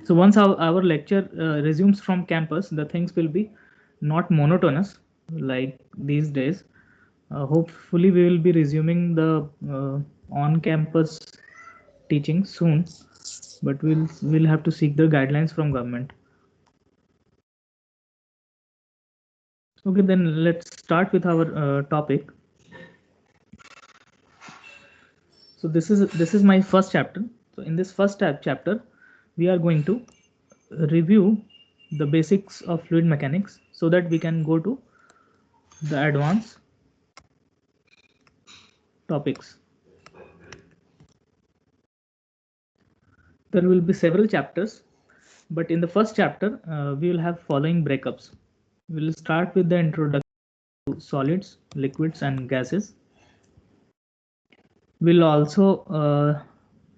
So once our lecture resumes from campus, the things will be not monotonous like these days. Hopefully, we will be resuming the on-campus teaching soon, but we'll have to seek the guidelines from government. Okay, then let's start with our topic. So this is my first chapter. So in this first chapter, we are going to review the basics of fluid mechanics so that we can go to the advanced topics. There will be several chapters, but in the first chapter, we will have following breakups. We will start with the introduction to solids, liquids, and gases. We'll also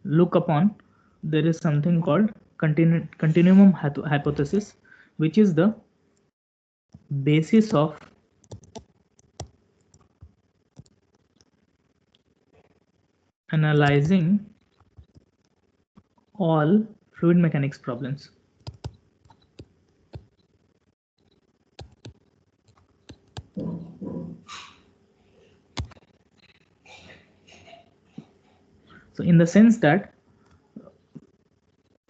look upon there is something called continuum hypothesis, which is the basis of analyzing all fluid mechanics problems. So in the sense that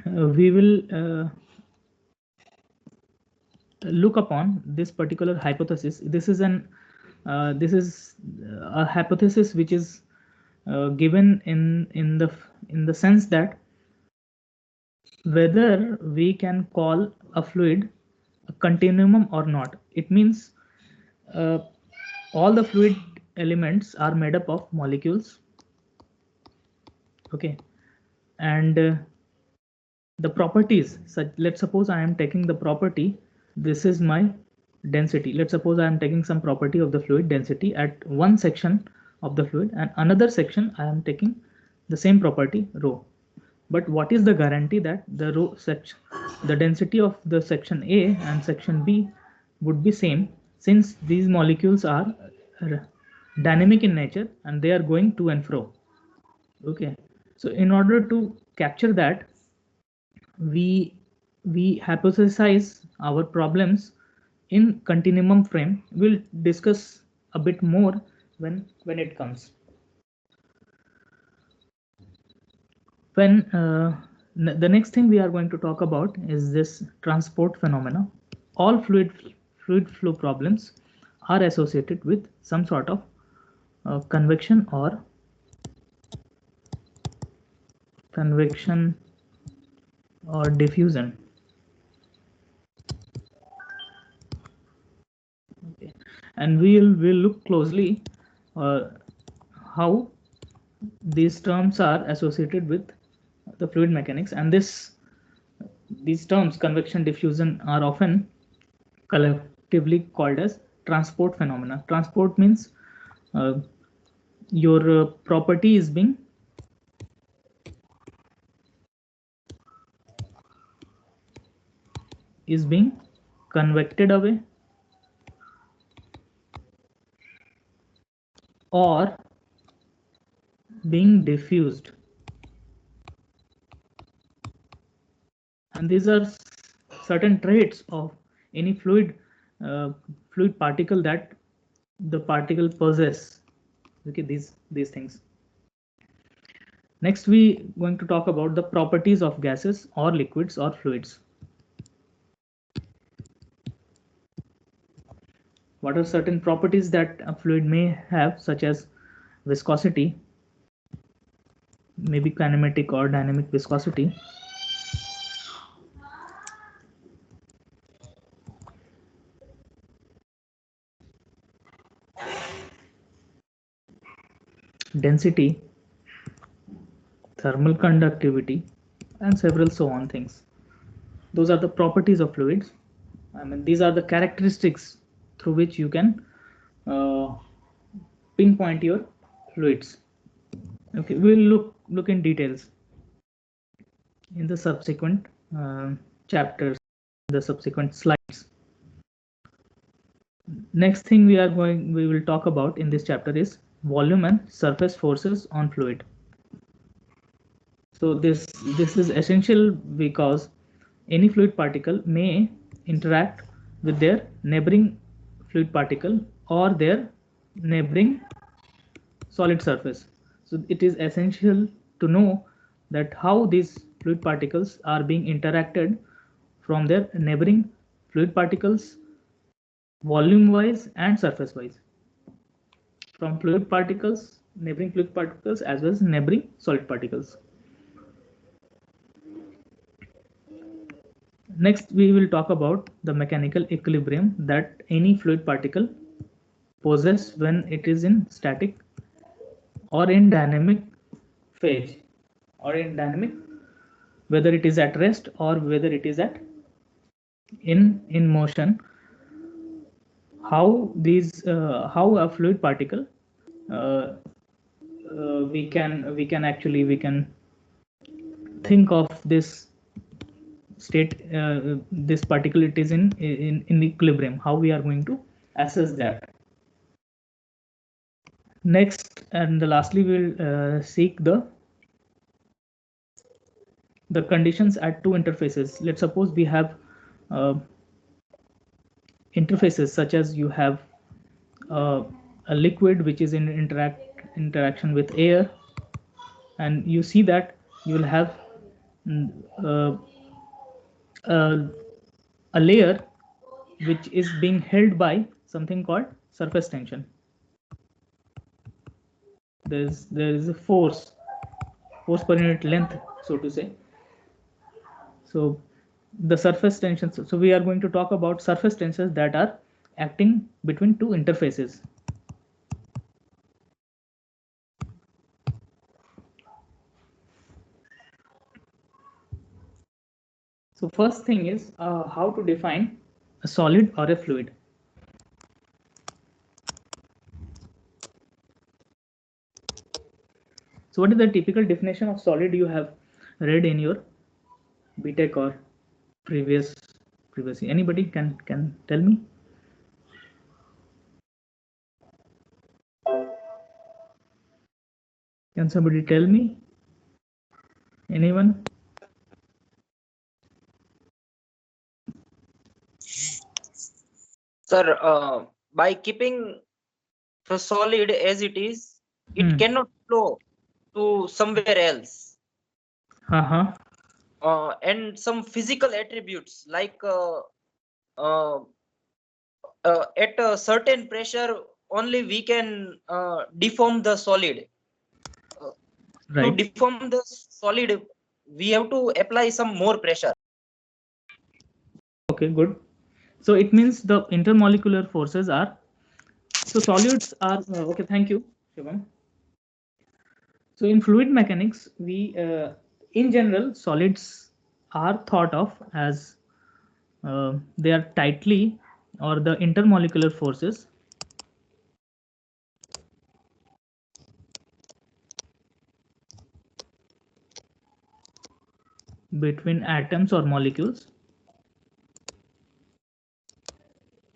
we will look upon this particular hypothesis. This is a hypothesis which is given in the sense that whether we can call a fluid a continuum or not. It means all the fluid elements are made up of molecules. Okay, and the properties, such, let's suppose I am taking the property, this is my density. Let's suppose I am taking some property of the fluid density at one section of the fluid, and another section I am taking the same property rho. But what is the guarantee that the rho the density of the section A and section B would be same, since these molecules are dynamic in nature and they are going to and fro. Okay, so in order to capture that, we hypothesize our problems in continuum frame. We'll discuss a bit more when it comes. When the next thing we are going to talk about is this transport phenomena. All fluid flow problems are associated with some sort of convection or diffusion. Okay. And we'll look closely how these terms are associated with the fluid mechanics, and these terms, convection, diffusion, are often collectively called as transport phenomena. Transport means your property is being convected away or being diffused, and these are certain traits of any fluid particle that the particle possess. Okay, these things. Next, we going to talk about the properties of gases or liquids or fluids. What are certain properties that a fluid may have, such as viscosity, maybe kinematic or dynamic viscosity, density, thermal conductivity, and several so on things. Those are the properties of fluids. I mean, these are the characteristics through which you can pinpoint your fluids. Okay, we'll look in details in the subsequent chapters, the subsequent slides. Next thing we will talk about in this chapter is volume and surface forces on fluid. So this is essential because any fluid particle may interact with their neighboring fluid particle or their neighboring solid surface. So it is essential to know that how these fluid particles are being interacted from their neighboring fluid particles, volume wise and surface wise, from fluid particles, neighboring fluid particles, as well as neighboring solid particles. Next, we will talk about the mechanical equilibrium that any fluid particle possesses when it is in static or in dynamic phase, or in dynamic, whether it is at rest or whether it is at in motion. How a fluid particle, uh, we can think of this state, this particle, it is in equilibrium, how we are going to assess that. Next and lastly, we will seek the conditions at two interfaces. Let's suppose we have uh, interfaces such as you have uh, a liquid which is in interaction with air, and you see that you will have mm, uh, uh, a layer which is being held by something called surface tension. There is a force per unit length, so to say. So the surface tensions, so we are going to talk about surface tensions that are acting between two interfaces. So first thing is how to define a solid or a fluid. So what is the typical definition of solid you have read in your BTech or previous previously? Anybody can tell me? Can somebody tell me? Anyone? Sir, by keeping the solid as it is, it cannot flow to somewhere else. Uh-huh. And some physical attributes like uh, at a certain pressure only we can deform the solid. Uh, to Right. deform the solid, we have to apply some more pressure. Okay, good. So it means the intermolecular forces are, so solids are okay. Thank you, Shivam. So in fluid mechanics, we in general solids are thought of as they are tightly, or the intermolecular forces between atoms or molecules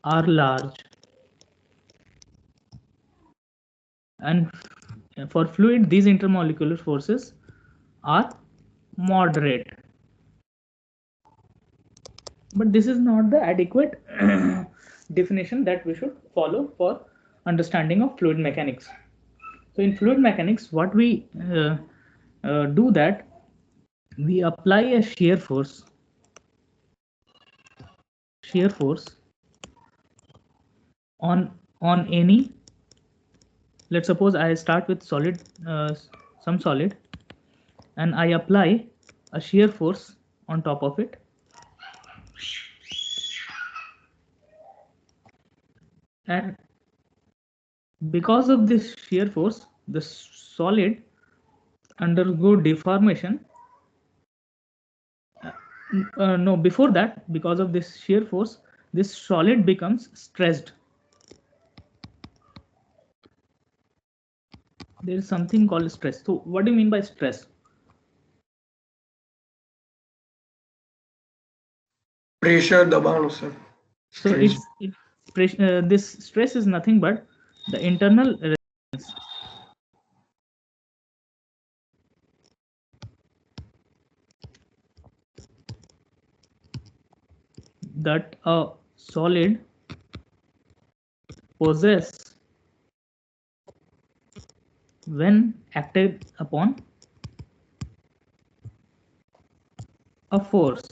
are large, and for fluid these intermolecular forces are moderate. But this is not the adequate definition that we should follow for understanding of fluid mechanics. So in fluid mechanics, what we do that we apply a shear force on any, let's suppose I start with solid, some solid, and I apply a shear force on top of it, and because of this shear force the solid undergo deformation. No, before that, because of this shear force this solid becomes stressed. There is something called stress. So what do you mean by stress? Pressure दबाव sir. So Stress. this stress is nothing but the internal resistance. that a solid possess when acted upon a force.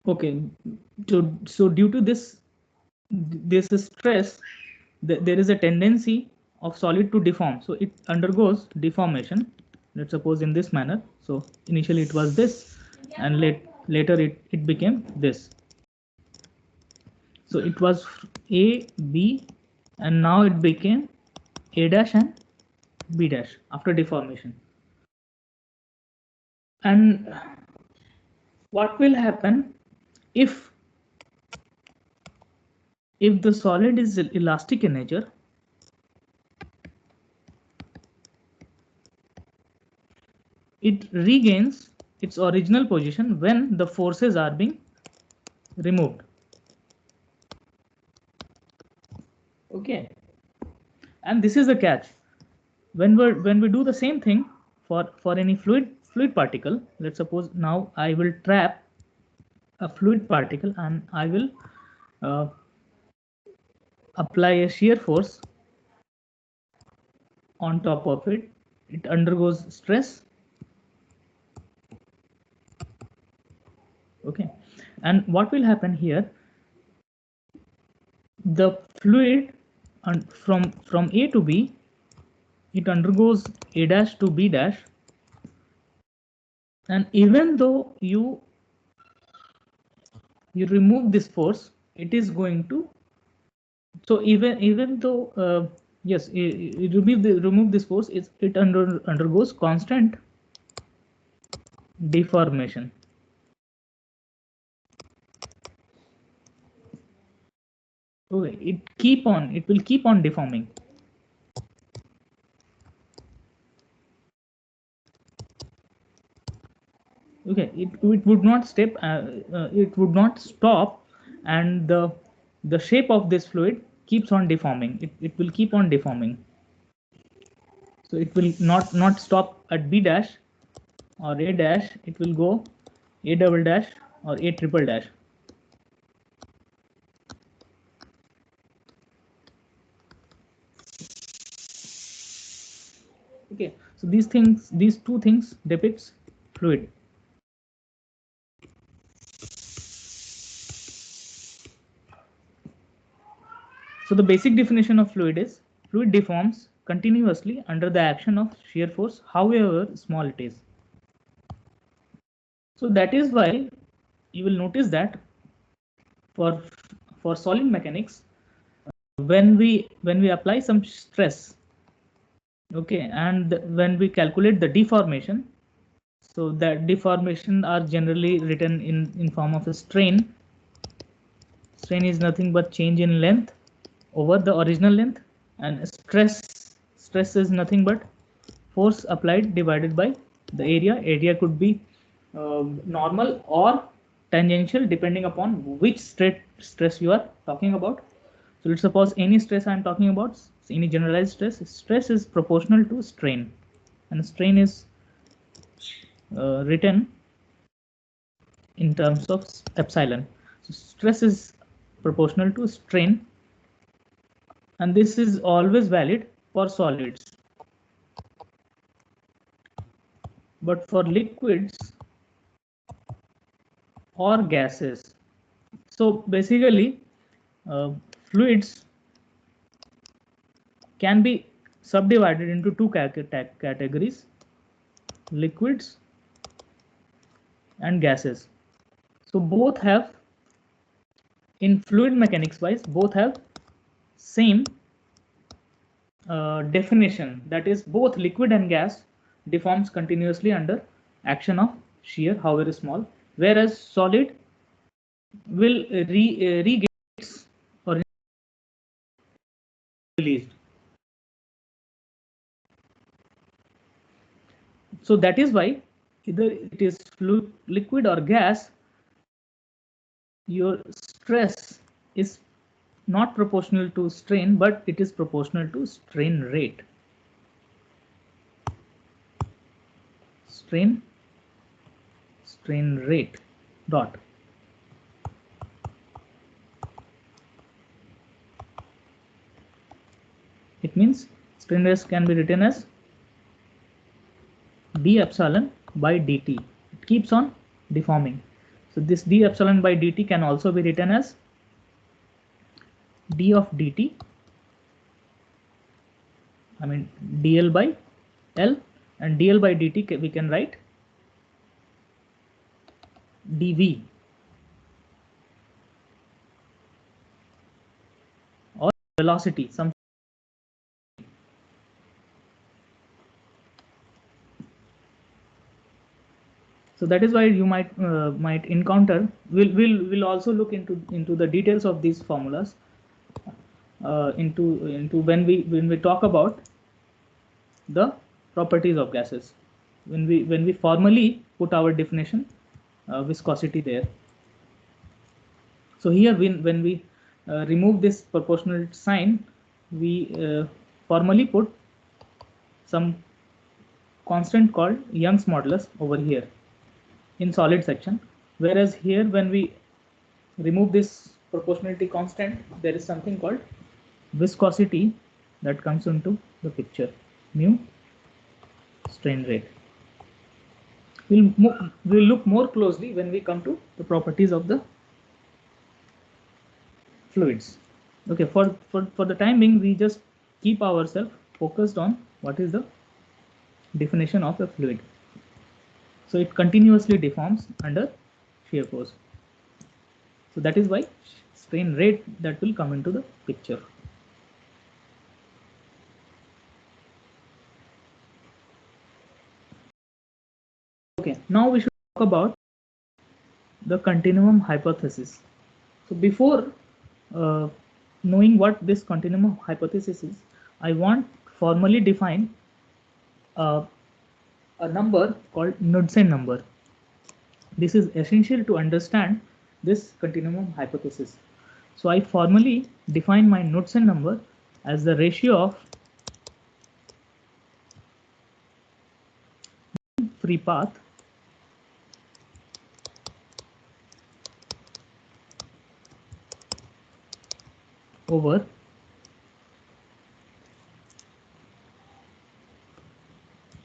Okay, so due to this stress, there is a tendency of solid to deform. So it undergoes deformation. Let's suppose in this manner. So initially it was this, and later it became this. So it was A, B, and now it became A dash and B dash after deformation. And what will happen if the solid is elastic in nature? It regains its original position when the forces are being removed. Okay, and this is the catch. When we do the same thing for any fluid particle, let's suppose now I will trap a fluid particle and I will uh, apply a shear force on top of it. It undergoes stress. Okay, and what will happen here? The fluid from A to B, it undergoes A dash to B dash, and even though you remove this force, it is going to, so even though yes, you remove this force, it undergoes constant deformation. Okay, it will keep on deforming. Okay, it would not it would not stop, and the shape of this fluid keeps on deforming. It will keep on deforming. So it will not stop at B dash or A dash. It will go A double dash or A triple dash. Okay, so these two things depicts fluid. So the basic definition of fluid is: fluid deforms continuously under the action of shear force, however small it is. So that is why you will notice that for solid mechanics, when we apply some stress, okay, and when we calculate the deformation, so that deformation are generally written in form of a strain. Strain is nothing but change in length over the original length, and stress is nothing but force applied divided by the area. Area could be normal or tangential depending upon which stress you are talking about. So let's suppose any stress I am talking about, any generalized stress is proportional to strain, and strain is written in terms of epsilon. So stress is proportional to strain, and this is always valid for solids. But for liquids or gases, so basically uh, fluids can be subdivided into two categories: liquids and gases. So both have, in fluid mechanics wise, both have same definition, that is both liquid and gas deforms continuously under action of shear however small, whereas solid will regain its or released. So that is why either it is fluid, liquid or gas, your stress is not proportional to strain, but it is proportional to strain rate. strain rate dot. It means strain rate can be written as d epsilon by dt. It keeps on deforming. So this d epsilon by dt can also be written as d of dt, I mean dl by L, and dl by dt we can write dv or velocity. So that is why you might encounter. We'll also look into the details of these formulas into when we talk about the properties of gases. When we formally put our definition viscosity there. So here when we remove this proportional sign, we formally put some constant called Young's modulus over here in solid section, whereas here when we remove this proportionality constant, there is something called viscosity that comes into the picture, mu strain rate. We'll look more closely when we come to the properties of the fluids. Okay, for the time being, we just keep ourselves focused on what is the definition of a fluid. So it continuously deforms under shear force. So that is why strain rate that will come into the picture. Okay, now we should talk about the continuum hypothesis. So before knowing what this continuum hypothesis is, I want formally define a number called Knudsen number. This is essential to understand this continuum hypothesis. So I formally define my Knudsen number as the ratio of free path over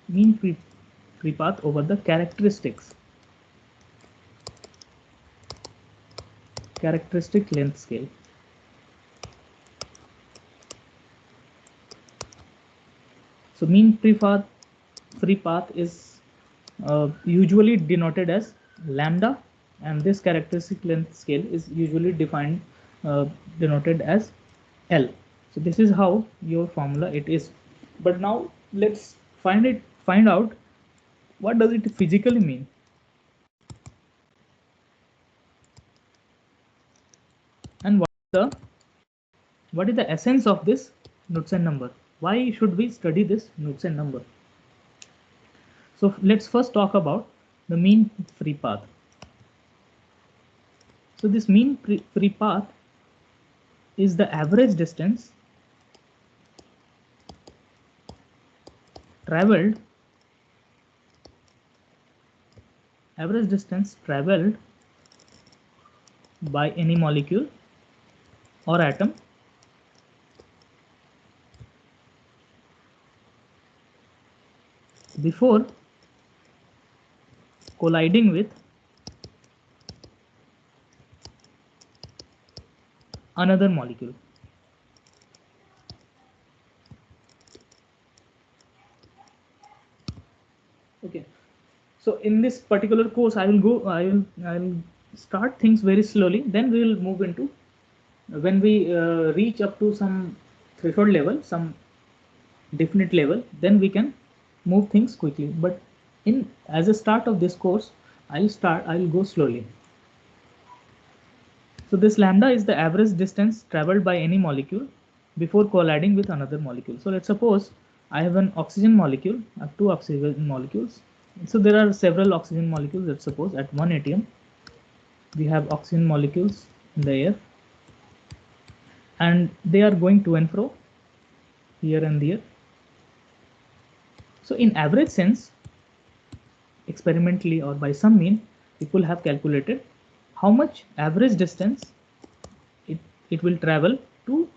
mean free path over the characteristic length scale. So mean free path is usually denoted as lambda, and this characteristic length scale is usually denoted as L. So this is how your formula it is. But now let's find out what does it physically mean. And what is the essence of this Knudsen number? Why should we study this Knudsen number? So let's first talk about the mean free path. So this mean free path is the average distance traveled by any molecule or atom before colliding with another molecule. Okay, so in this particular course I will start things very slowly, then we will move into when we reach up to some threshold level, some definite level, then we can move things quickly. But in as a start of this course, I'll go slowly. So this lambda is the average distance traveled by any molecule before colliding with another molecule. So let's suppose I have an oxygen molecule, I have two oxygen molecules. So there are several oxygen molecules. Let's suppose at 1 atm we have oxygen molecules in the air, and they are going to and fro here and there. So in average sense, experimentally or by some mean, people have calculated how much average distance it, it will travel to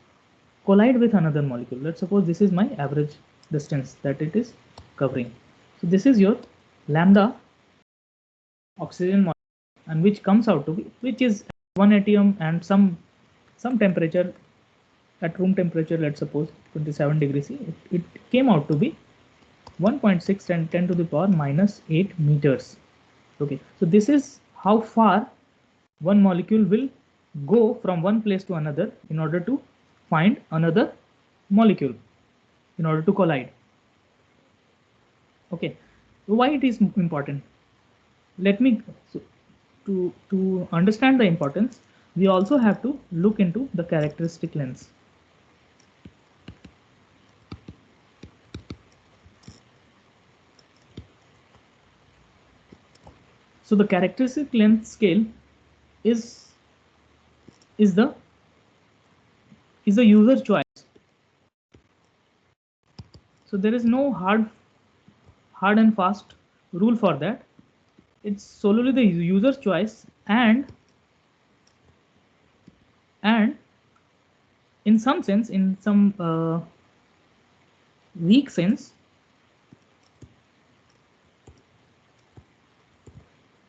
collide with another molecule. Let's suppose this is my average distance that it is covering. So this is your lambda oxygen molecule, and which comes out to be, which is one atom and some temperature at room temperature, let's suppose 27 degrees C, it came out to be 1.6 and 10 to the power minus 8 meters. Okay, so this is how far one molecule will go from one place to another in order to find another molecule, in order to collide. Okay, why it is important? Let me, so to understand the importance, we also have to look into the characteristic lengths. So the characteristic length scale is is the user choice. So there is no hard and fast rule for that. It's solely the user's choice, and in some sense, in some weak sense,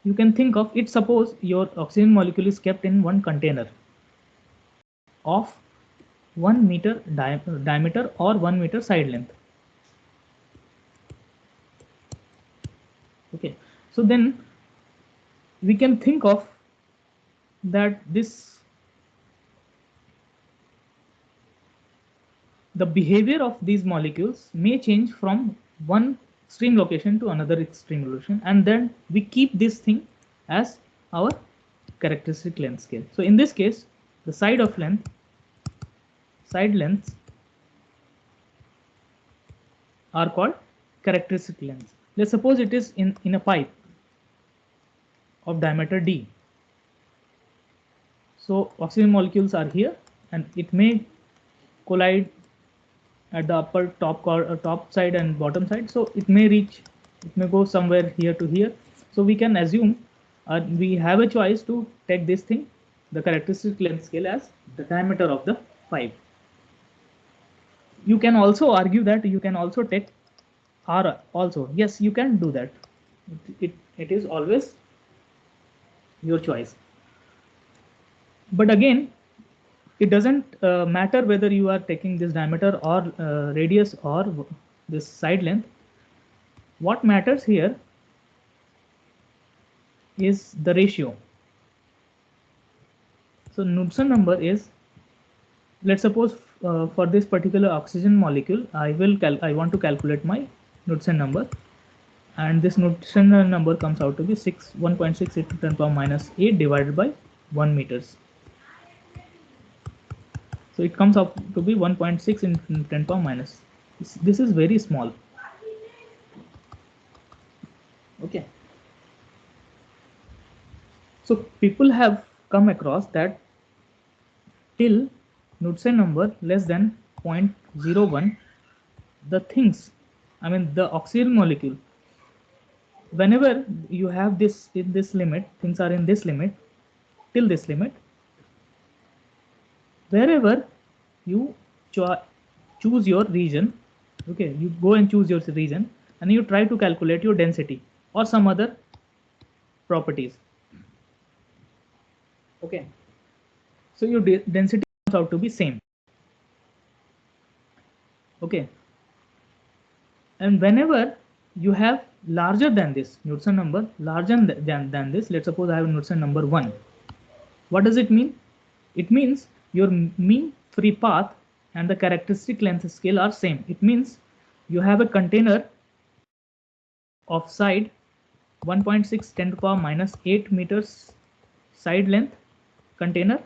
you can think of it. Suppose your oxygen molecule is kept in one container of 1 meter diameter or 1 meter side length. Okay, so then we can think of that the behavior of these molecules may change from one extreme location to another extreme location, and then we keep this thing as our characteristic length scale. So in this case, the side lengths are called characteristic lengths. Let's suppose it is in a pipe of diameter d. So oxygen molecules are here, and it may collide at the top side and bottom side. So it may go somewhere here to here. So we can assume we have a choice to take this thing, the characteristic length scale, as the diameter of the pipe. You can also argue that you can also take R also. Yes, you can do that. It is always your choice. But again, it doesn't matter whether you are taking this diameter or radius or this side length. What matters here is the ratio. So Knudsen number is, let's suppose for this particular oxygen molecule, I want to calculate my Knudsen number, and this Knudsen number comes out to be 1.6 into 10 power minus 8 divided by 1 meters. So it comes out to be 1.6 into 10 power minus. This is very small. Okay. So people have come across that till Knudsen number less than 0.01, the things, I mean the oxygen molecule, whenever you have this in this limit, things are in this limit, till this limit, wherever you choose your region, okay, you go and choose your region and you try to calculate your density or some other properties. Okay, so your density comes out to be same. Okay, and whenever you have larger than this Knudsen number, larger than this, let's suppose I have Knudsen number 1. What does it mean? It means your mean free path and the characteristic length scale are same. It means you have a container of side 1.6 10 to the power minus 8 meters side length container,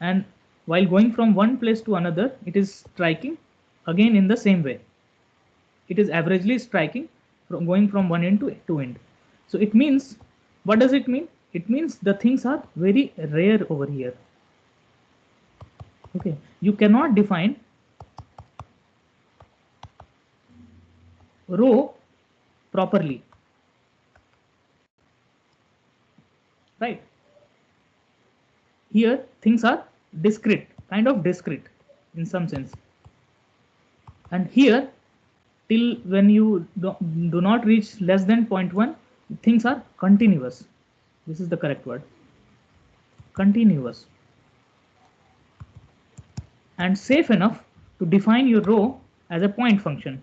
and while going from one place to another, it is striking again in the same way. It is averagely striking from going from one end to two end. So it means, what does it mean? It means the things are very rare over here. Okay, you cannot define rho properly. right? Here things are discrete, kind of discrete in some sense. And here, till when you do not reach less than zero point 0.1, things are continuous. This is the correct word, continuous, and safe enough to define your row as a point function.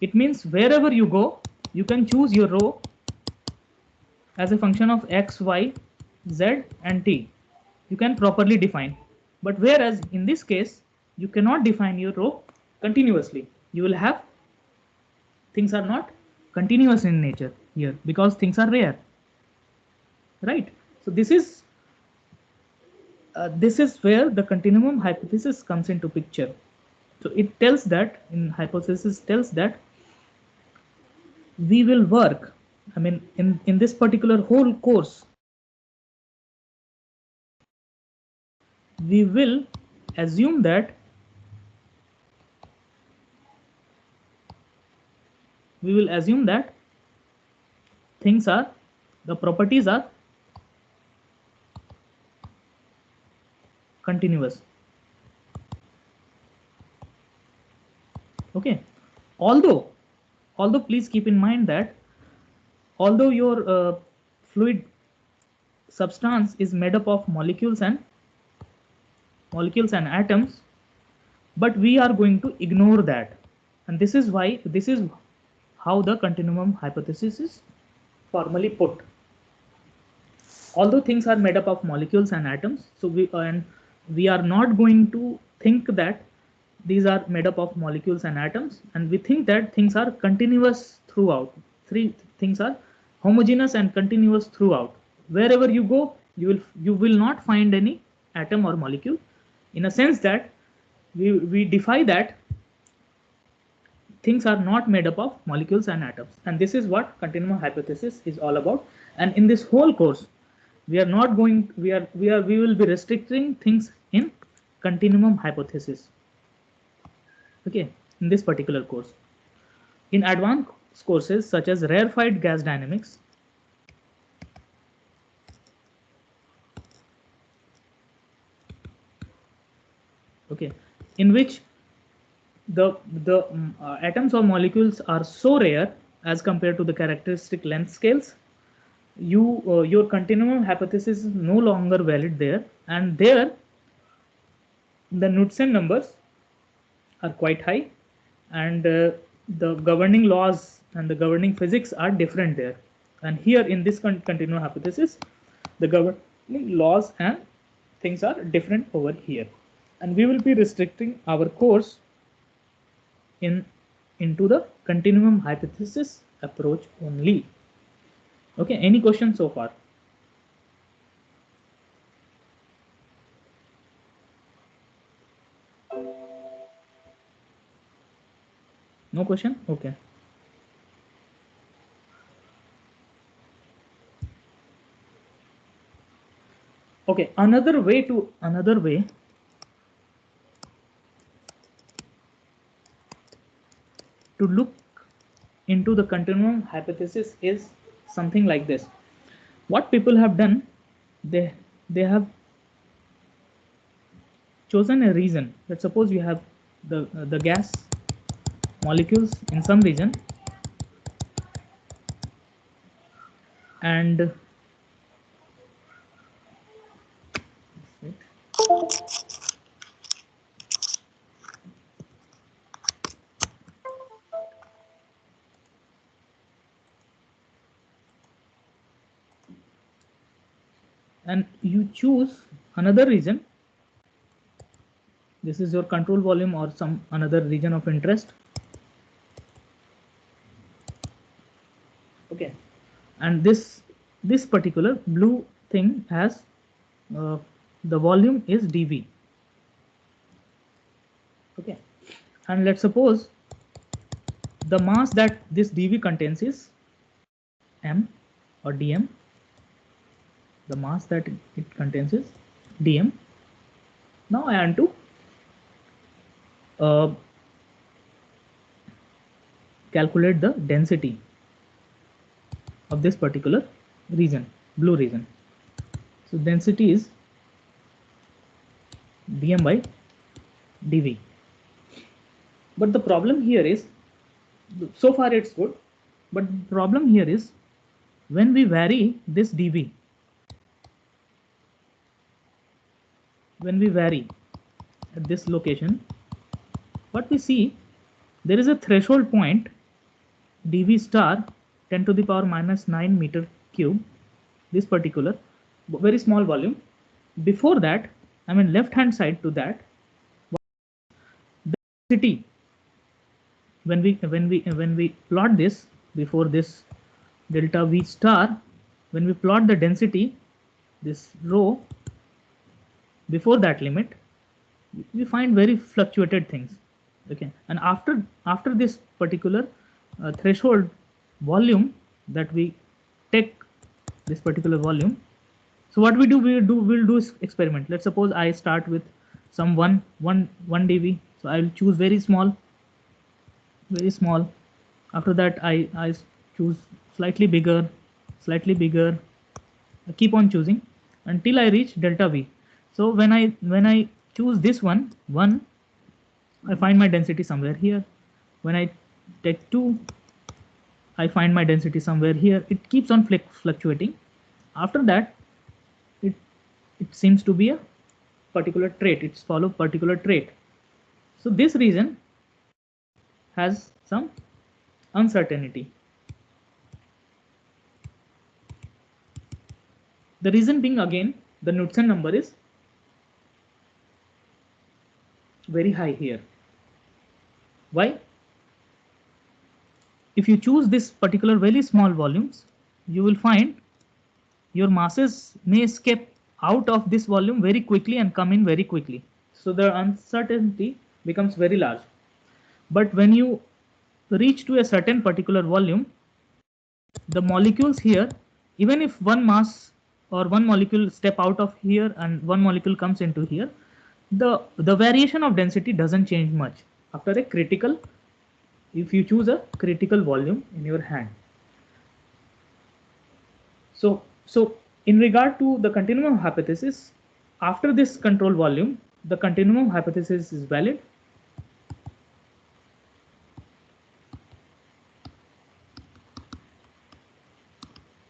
It means wherever you go, you can choose your row as a function of x, y, z, and t. You can properly define. But whereas in this case, you cannot define your row continuously. You will have things are not continuous in nature here because things are rare, right? So this is where the continuum hypothesis comes into picture. So it tells that in hypothesis tells that we will work. I mean, in this particular whole course, we will assume that things are the properties are continuous. Okay, although please keep in mind that although your fluid substance is made up of molecules and atoms, but we are going to ignore that, and this is how the continuum hypothesis is formally put. Although things are made up of molecules and atoms, so we are not going to think that these are made up of molecules and atoms, and we think that things are continuous throughout. Three things are homogeneous and continuous throughout. Wherever you go, you will not find any atom or molecule, in a sense that we defy that things are not made up of molecules and atoms. And this is what continuum hypothesis is all about. And in this whole course, we are not going we will be restricting things in continuum hypothesis, okay, in this particular course. In advanced courses such as rarefied gas dynamics, okay, in which the atoms or molecules are so rare as compared to the characteristic length scales, your continuum hypothesis is no longer valid there, and there the Knudsen numbers are quite high, and the governing laws and the governing physics are different there. And here in this continuum hypothesis, the governing laws and things are different over here, and we will be restricting our course into the continuum hypothesis approach only. Okay, any questions so far? No question? Okay. Okay, another way to look into the continuum hypothesis is something like this. What people have done, they have chosen a region. Let's suppose you have the gas molecules in some region, and you choose another region. This is your control volume or some another region of interest, okay, and this particular blue thing has the volume is dV, okay, and let's suppose the mass that this dV contains is m or dm. The mass that it contains is dm. Now I want to uh, calculate the density of this particular region, blue region. So density is dm by dv. But the problem here is, so far it's good, but the problem here is when we vary this dv, when we vary at this location, what we see, there is a threshold point dv star 10 to the power minus 9 meter cube, this particular very small volume. Before that, I mean left hand side to that, the density, when we plot this before this delta v star, when we plot the density, this rho before that limit, we find very fluctuated things. Okay, and after this particular threshold volume that we take, this particular volume, so what we do, we'll do experiment. Let's suppose I start with some 1 dv, so I will choose very small. After that I choose slightly bigger. I keep on choosing until I reach delta v. So when I choose this one, I find my density somewhere here. When I take 2, I find my density somewhere here. It keeps on fluctuating. After that, it seems to be a particular trait. It's follow particular trait. So this region has some uncertainty. The reason being, again, the Knudsen number is very high here. Why? If you choose this particular very small volumes, you will find your masses may escape out of this volume very quickly and come in very quickly. So the uncertainty becomes very large. But when you reach to a certain particular volume, the molecules here, even if one mass or one molecule step out of here and one molecule comes into here, the variation of density doesn't change much after a critical, if you choose a critical volume in your hand. So in regard to the continuum hypothesis, after this control volume, the continuum hypothesis is valid.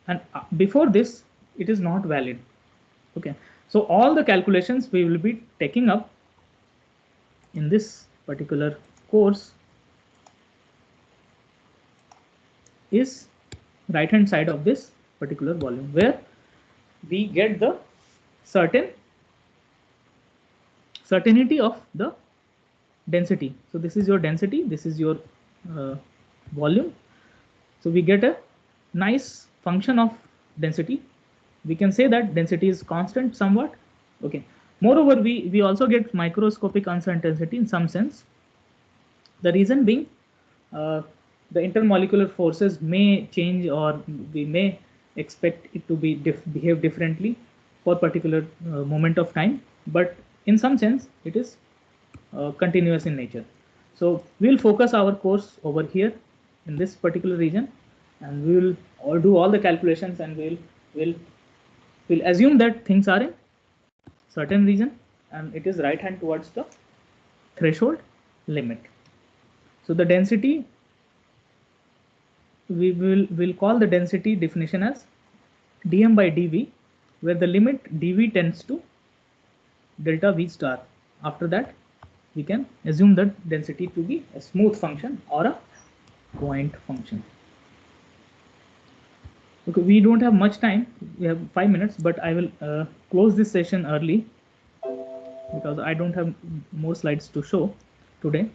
And before this, it is not valid. Okay, so all the calculations we will be taking up in this particular course is right hand side of this particular volume, where we get the certainty of the density. So this is your density, this is your volume. So we get a nice function of density. We can say that density is constant somewhat. Okay, moreover, we also get microscopic uncertainty in some sense. The reason being, the intermolecular forces may change, or we may expect it to be behave differently for particular moment of time, but in some sense it is continuous in nature. So we'll focus our course over here in this particular region, and we will all do all the calculations, and we'll assume that things are in certain region and it is right hand towards the threshold limit. So the density, we'll call the density definition as dm by dv, where the limit dv tends to delta v star. After that, we can assume that density to be a smooth function or a point function. Okay, we don't have much time. We have 5 minutes, but I will close this session early because I don't have more slides to show today.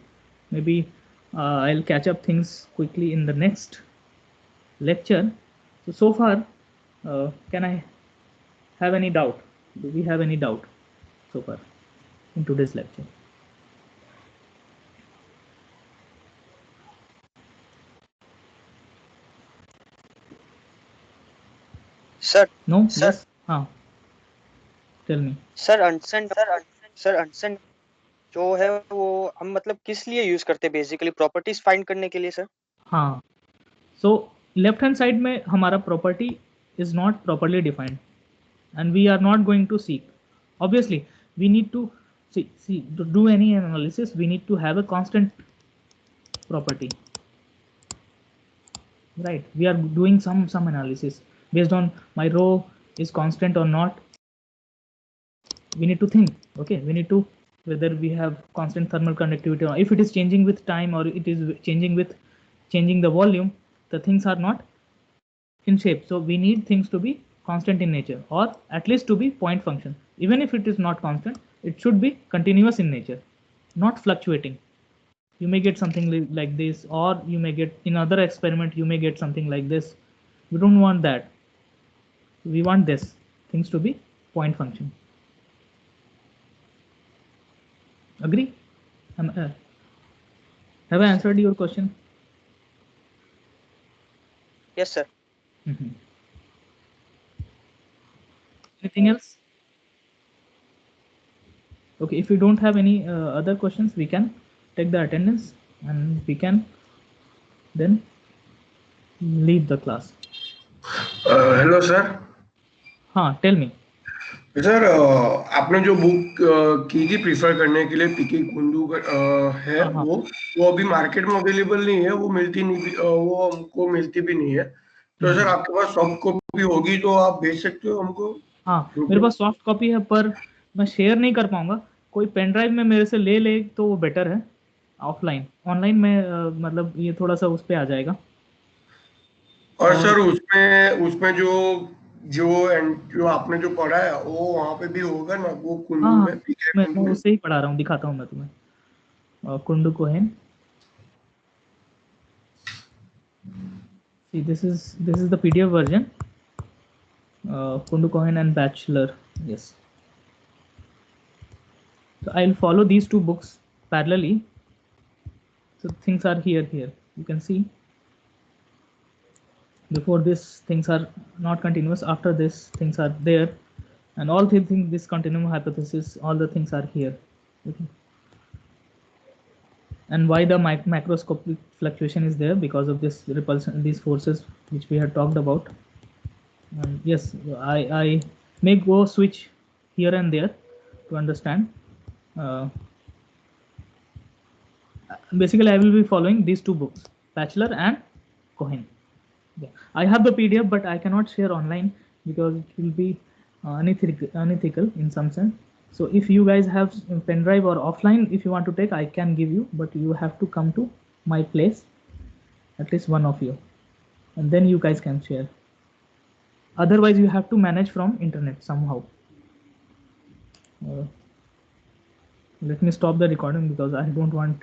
Maybe I'll catch up things quickly in the next lecture. So far, can I have any doubt? Do we have any doubt so far in today's lecture? Sir, No? Yes? Tell me. Sir unsent जो है वो हम मतलब किस लिए use करते हैं basically properties find करने के लिए सर? हाँ, so left hand side में हमारा property is not properly defined and we are not going to seek. Obviously we need to see to do any analysis we need to have a constant property, right? We are doing some analysis based on my row is constant or not. We need to think, okay, we need to whether we have constant thermal conductivity or if it is changing with time or it is changing with changing the volume, the things are not in shape. So we need things to be constant in nature or at least to be point function. Even if it is not constant, it should be continuous in nature, not fluctuating. You may get something like this, or you may get in other experiment you may get something like this. We don't want that. We want this things to be point function. Agree? Have I Yes, sir. answered your question? Yes, sir. Mhm. Anything else? Okay, if you don't have any other questions, we can take the attendance and we can then leave the class. Hello sir. हाँ, tell me. Sir आपने जो book की थी prefer करने के लिए पीके कुंदू है हाँ, हाँ. वो अभी मार्केट में अवेलेबल नहीं है, वो मिलती नहीं वो हमको मिलती भी नहीं है। तो सर आपके पास सॉफ्ट कॉपी होगी तो आप भेज सकते हो हमको? हाँ, मेरे पास सॉफ्ट कॉपी है पर मैं शेयर नहीं कर पाऊंगा। कोई पेन ड्राइव में मेरे से ले ले तो वो बेटर है। ऑफलाइन ऑनलाइन में मतलब ये थोड़ा सा उस पे आ जाएगा। और और सर उसमें उसमें जो आपने जो पढ़ा है वो वहाँ पे भी होगा ना, वो हाँ, कुंदू हाँ, में, पीके मैं कुंदू में? उससे ही पढ़ा रहा हूँ, दिखाता हूँ मैं तुम्हें। Kundu Cohen. See, this is the PDF version. Kundu Cohen and Bachelor. Yes. So I'll follow these two books parallelly. So things are here. You can see before this things are not continuous. After this things are there, and all the things this continuum hypothesis, all the things are here. Okay. And why the macroscopic fluctuation is there because of this repulsion, these forces which we had talked about. And yes, I may go switch here and there to understand. Uh, Basically, I will be following these two books, Bachelor and Cohen. Yeah. I have the PDF, but I cannot share online because it will be unethical in some sense. So if you guys have pen drive or offline, if you want to take, I can give you, but you have to come to my place, at least one of you, and then you guys can share. Otherwise, you have to manage from internet somehow. Uh, Let me stop the recording because I don't want